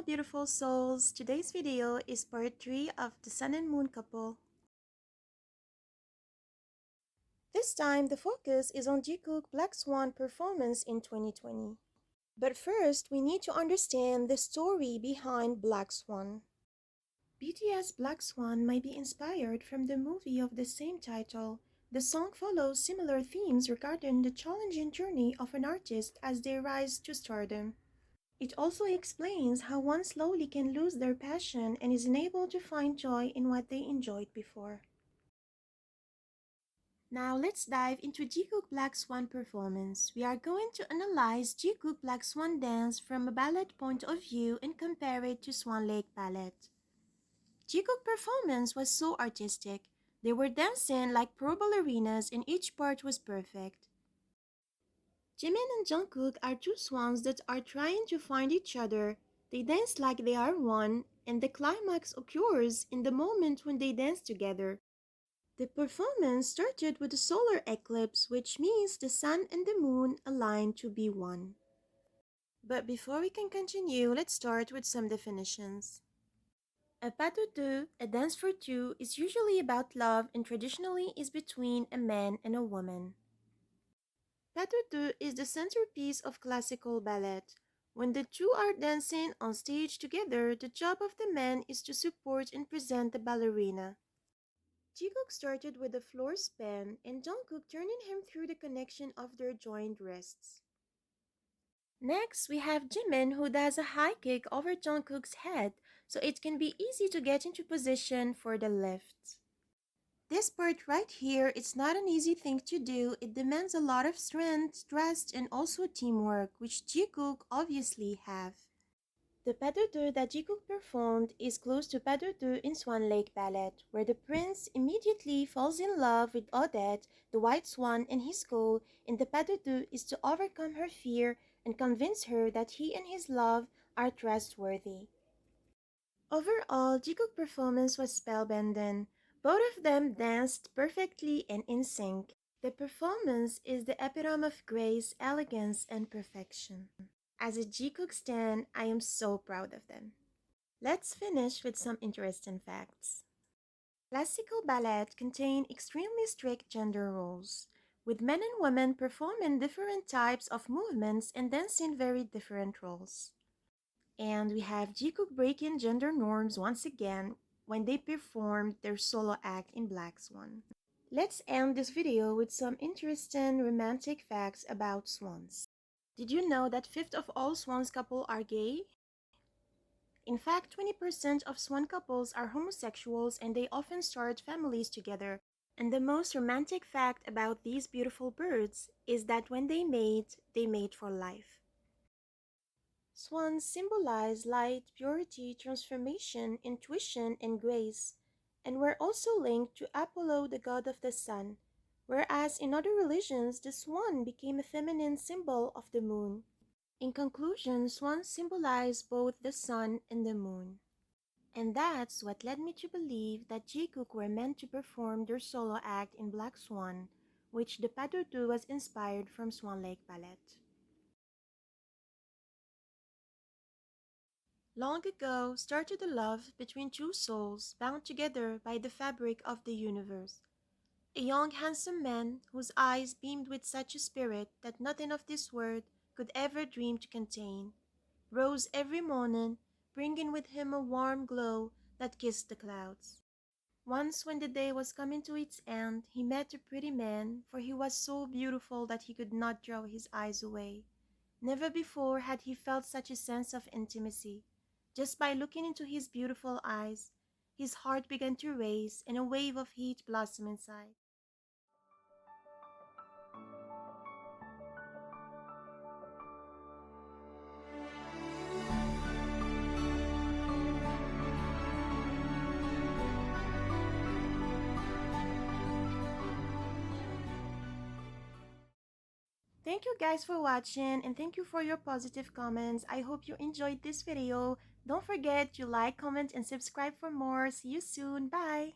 Hello beautiful souls! Today's video is part 3 of the Sun and Moon couple. This time, the focus is on Jikook Black Swan performance in 2020. But first, we need to understand the story behind Black Swan. BTS Black Swan might be inspired from the movie of the same title. The song follows similar themes regarding the challenging journey of an artist as they rise to stardom. It also explains how one slowly can lose their passion and is unable to find joy in what they enjoyed before. Now let's dive into Jikook Black Swan performance. We are going to analyze Jikook Black Swan dance from a ballet point of view and compare it to Swan Lake Ballet. Jikook performance was so artistic. They were dancing like pro ballerinas and each part was perfect. Jimin and Jungkook are two swans that are trying to find each other. They dance like they are one, and the climax occurs in the moment when they dance together. The performance started with a solar eclipse, which means the sun and the moon align to be one. But before we can continue, let's start with some definitions. A pas de deux, a dance for two, is usually about love and traditionally is between a man and a woman. Pas de deux is the centerpiece of classical ballet. When the two are dancing on stage together, the job of the man is to support and present the ballerina. Jikook started with a floor span and Jungkook turning him through the connection of their joined wrists. Next, we have Jimin who does a high kick over Jungkook's head so it can be easy to get into position for the lift. This part right here, it's not an easy thing to do. It demands a lot of strength, trust, and also teamwork, which Jikook obviously have. The pas de deux that Jikook performed is close to pas de deux in Swan Lake Ballet, where the prince immediately falls in love with Odette, the white swan, and his goal in the pas de deux is to overcome her fear and convince her that he and his love are trustworthy. Overall, Jikook's performance was spellbinding. Both of them danced perfectly and in sync. The performance is the epitome of grace, elegance, and perfection. As a Jikook stan, I am so proud of them. Let's finish with some interesting facts. Classical ballet contain extremely strict gender roles, with men and women performing different types of movements and dancing very different roles. And we have Jikook breaking gender norms once again when they performed their solo act in Black Swan. Let's end this video with some interesting romantic facts about swans. Did you know that 1/5 of all swans couple are gay? In fact, 20% of swan couples are homosexuals and they often start families together. And the most romantic fact about these beautiful birds is that when they mate for life. Swans symbolize light, purity, transformation, intuition, and grace, and were also linked to Apollo, the god of the sun, whereas in other religions, the swan became a feminine symbol of the moon. In conclusion, swans symbolize both the sun and the moon. And that's what led me to believe that Jikook were meant to perform their solo act in Black Swan, which the pas de deux was inspired from Swan Lake Ballet. Long ago started a love between two souls bound together by the fabric of the universe. A young handsome man whose eyes beamed with such a spirit that nothing of this world could ever dream to contain, rose every morning, bringing with him a warm glow that kissed the clouds. Once when the day was coming to its end, he met a pretty man, for he was so beautiful that he could not draw his eyes away. Never before had he felt such a sense of intimacy. Just by looking into his beautiful eyes, his heart began to race and a wave of heat blossomed inside. Thank you guys for watching and thank you for your positive comments. I hope you enjoyed this video. Don't forget to like, comment, and subscribe for more. See you soon. Bye!